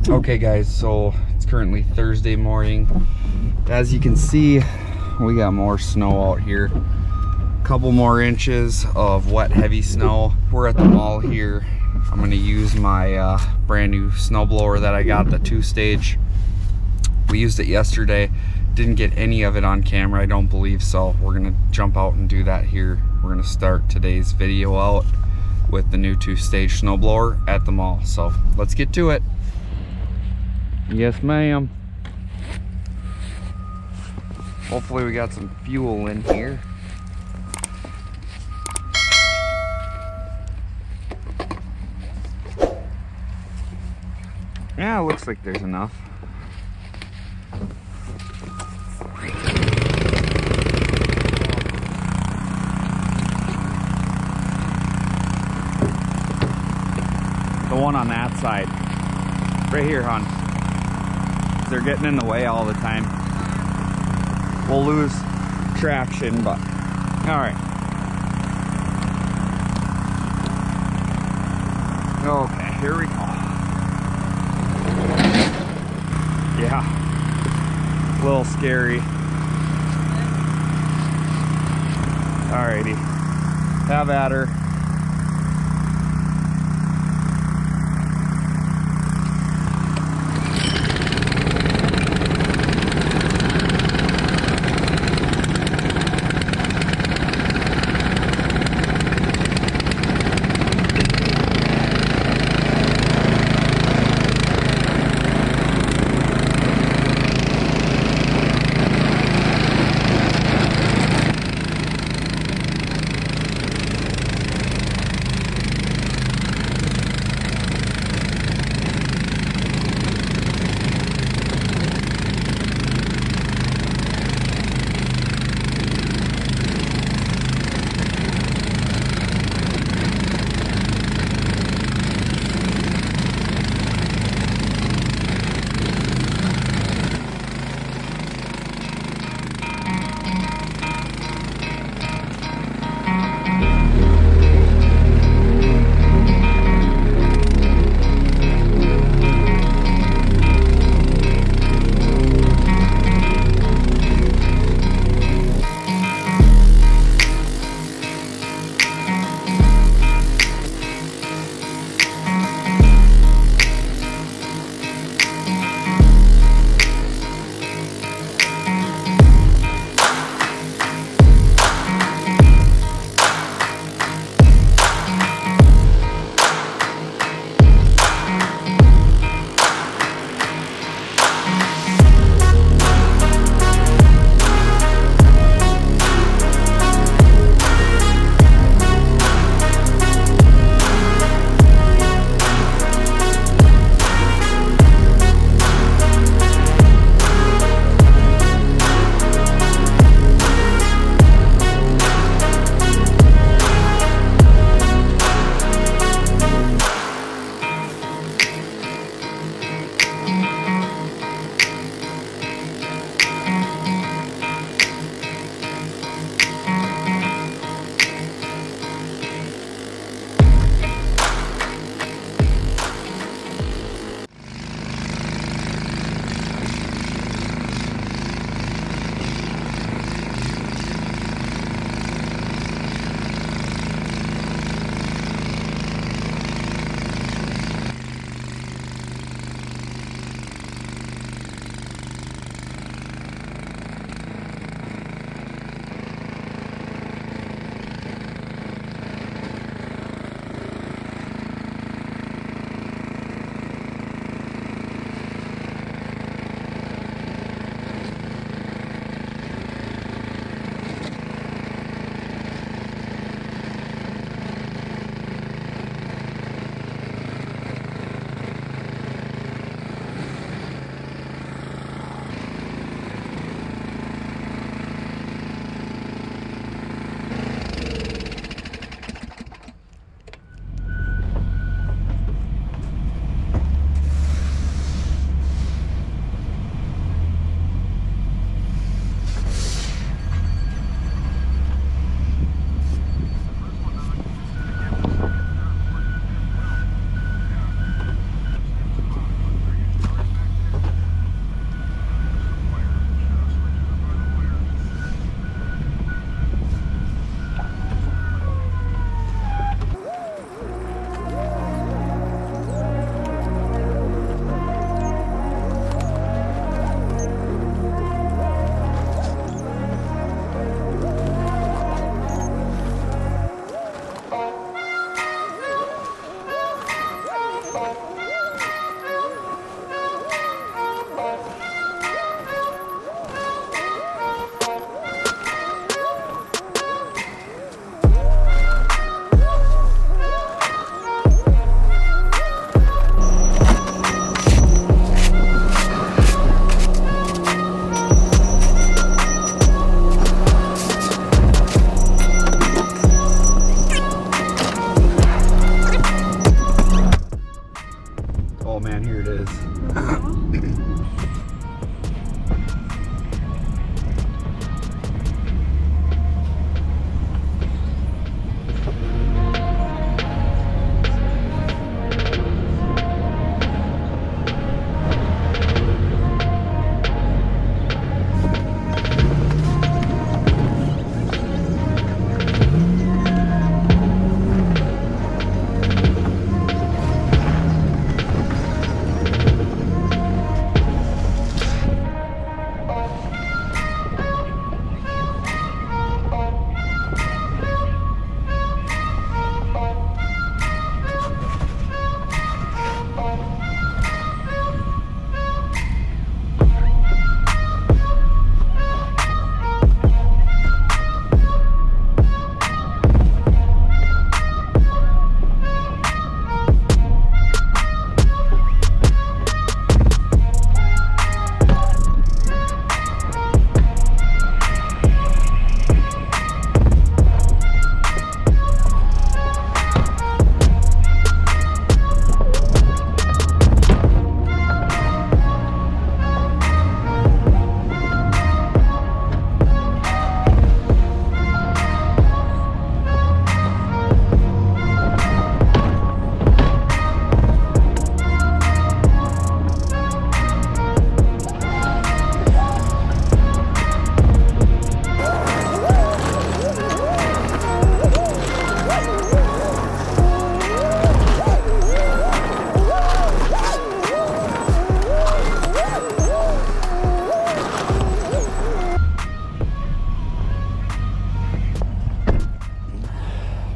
Okay guys, so it's currently Thursday morning. As you can see, we got more snow out here. A couple more inches of wet, heavy snow. We're at the mall here. I'm gonna use my brand new snowblower that I got, the 2-stage. We used it yesterday. Didn't get any of it on camera, I don't believe, so we're gonna jump out and do that here. We're gonna start today's video out with the new 2-stage snowblower at the mall. So let's get to it. Yes, ma'am. Hopefully we got some fuel in here. Yeah, it looks like there's enough. The one on that side. Right here, hon. They're getting in the way all the time. We'll lose traction, but all right. Okay, here we go. Yeah, a little scary. Alrighty, have at her. is.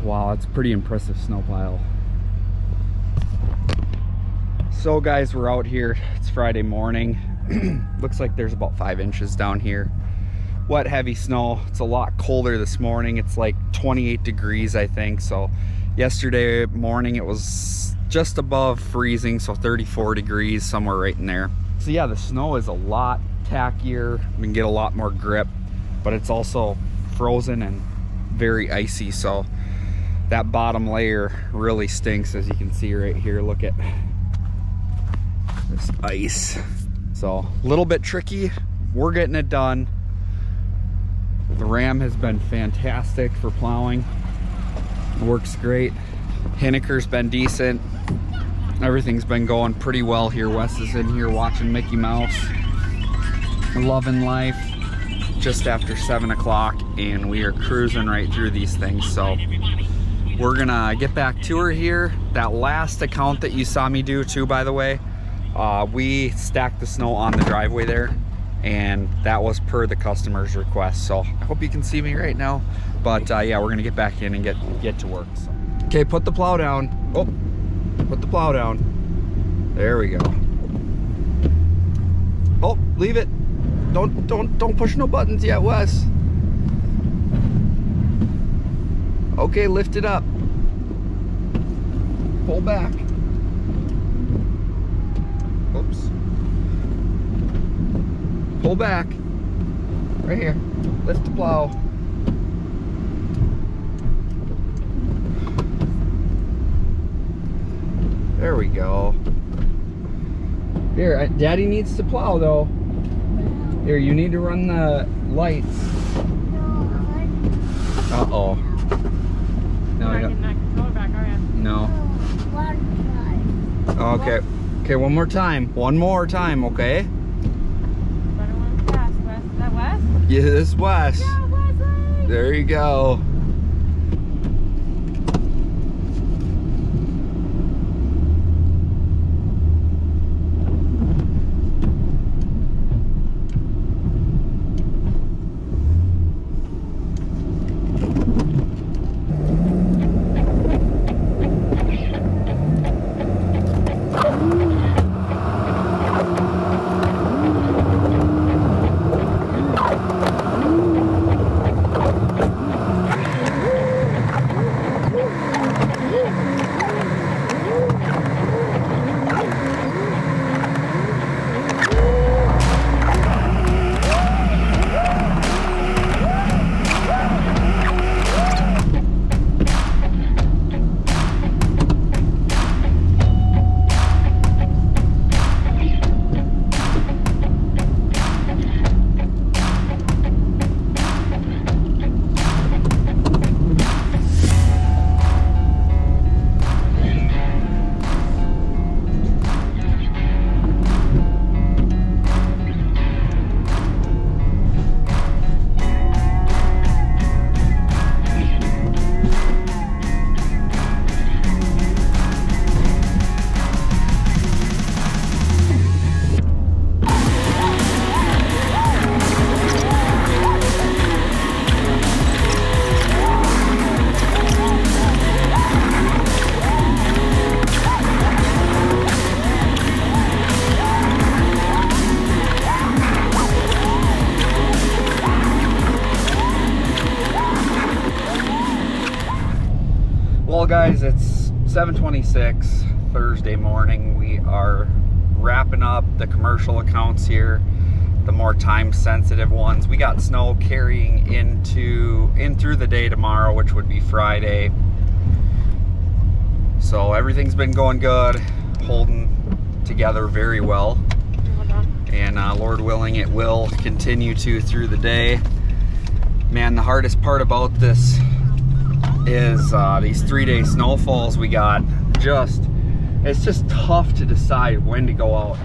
Wow, it's a pretty impressive snow pile. So guys, we're out here. It's Friday morning. Looks like there's about 5 inches down here. Wet, heavy snow. It's a lot colder this morning. It's like 28 degrees, I think. So yesterday morning it was just above freezing, so 34 degrees, somewhere right in there. So yeah, the snow is a lot tackier. We can get a lot more grip, but it's also frozen and very icy. So that bottom layer really stinks, as you can see right here. Look at this ice. So a little bit tricky. We're getting it done. The Ram has been fantastic for plowing. Works great. Hiniker's been decent. Everything's been going pretty well here. Wes is in here watching Mickey Mouse, loving life. Just after 7 o'clock, and we are cruising right through these things. So we're gonna get back to her here. That last account that you saw me do too, by the way, we stacked the snow on the driveway there, and that was per the customer's request. So I hope you can see me right now, but yeah, we're gonna get back in and get to work. So. Okay, put the plow down. Oh, put the plow down. There we go. Oh, leave it. Don't push no buttons yet, Wes. Okay, lift it up. Pull back. Oops. Pull back. Right here. Lift the plow. There we go. Here, Daddy needs to plow though. Here, you need to run the lights. Uh-oh. No, I can go back, are you? No. Okay. Okay, one more time. One more time, okay? Better one fast, Wes. Is that Wes? Yeah, this is Wes. Yeah, Wesley! There you go. 7:26 Thursday morning. We are wrapping up the commercial accounts here, the more time sensitive ones. We got snow carrying in through the day tomorrow, which would be Friday. So everything's been going good, holding together very well. And Lord willing, it will continue to through the day. Man, the hardest part about this is these 3-day snowfalls we got. It's just tough to decide when to go out.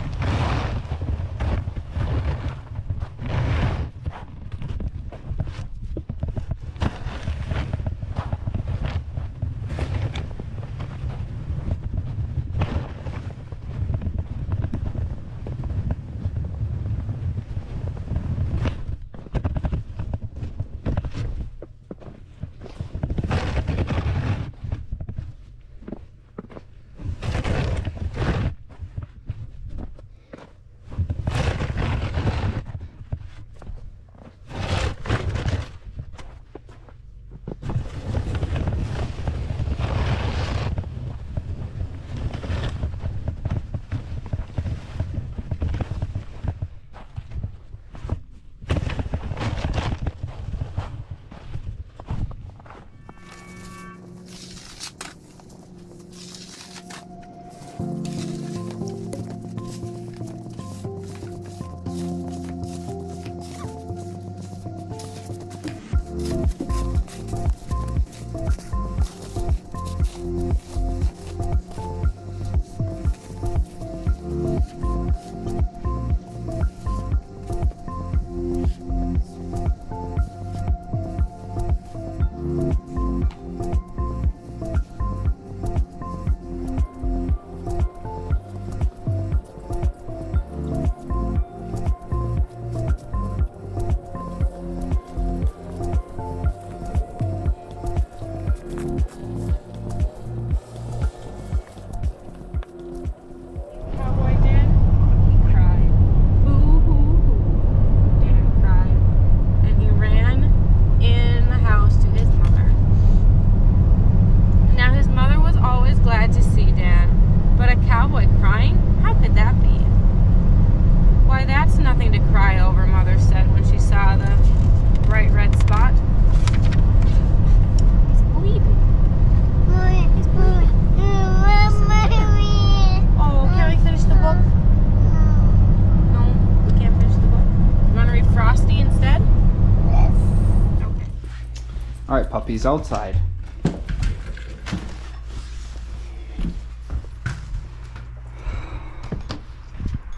All right, puppies, outside.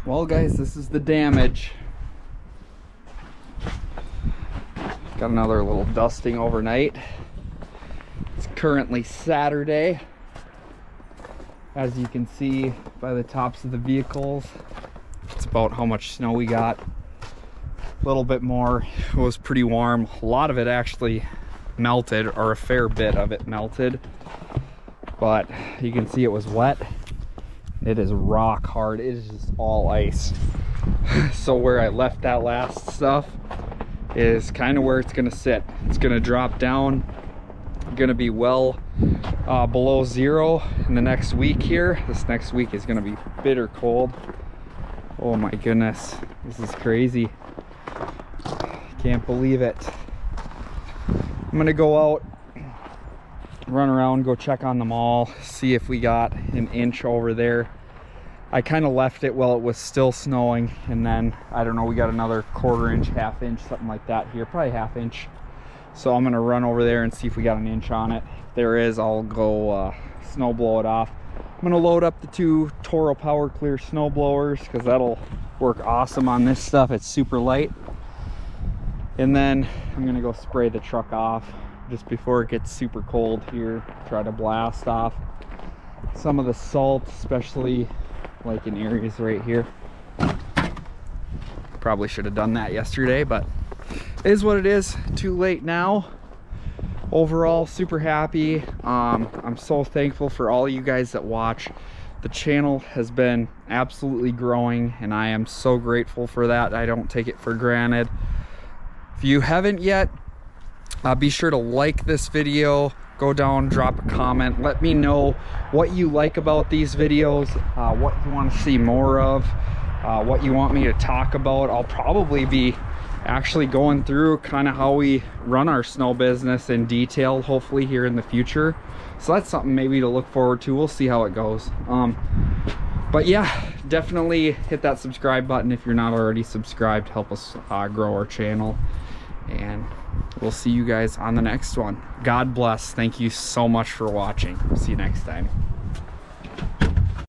Well, guys, this is the damage. Got another little dusting overnight. It's currently Saturday. As you can see by the tops of the vehicles, it's about how much snow we got. A little bit more. It was pretty warm. A lot of it actually melted, or a fair bit of it melted, but you can see it was wet. It is rock hard. It is just all ice. So where I left that last stuff is kind of where it's gonna sit. It's gonna drop down, gonna be well below 0 in the next week here. This next week is gonna be bitter cold. Oh my goodness, this is crazy. Can't believe it. I'm gonna go out, run around, go check on the mall, see if we got an inch over there. I kind of left it while it was still snowing, and then I don't know, we got another 1/4 inch, 1/2 inch, something like that here, probably 1/2 inch. So I'm gonna run over there and see if we got an inch on it. If there is, I'll go snow blow it off. I'm gonna load up the 2 Toro Power Clear snow blowers, because that'll work awesome on this stuff. It's super light. And then I'm gonna go spray the truck off just before it gets super cold here. Try to blast off some of the salt, especially like in areas right here. Probably should have done that yesterday, but it is what it is. Too late now. Overall, super happy. I'm so thankful for all you guys that watch. The channel has been absolutely growing, and I am so grateful for that. I don't take it for granted. If you haven't yet, be sure to like this video, go down, drop a comment, let me know what you like about these videos, what you want to see more of, what you want me to talk about. I'll probably be actually going through kind of how we run our snow business in detail, hopefully here in the future. So that's something maybe to look forward to. We'll see how it goes. But yeah, definitely hit that subscribe button if you're not already subscribed. Help us grow our channel, and we'll see you guys on the next one. God bless. Thank you so much for watching. See you next time.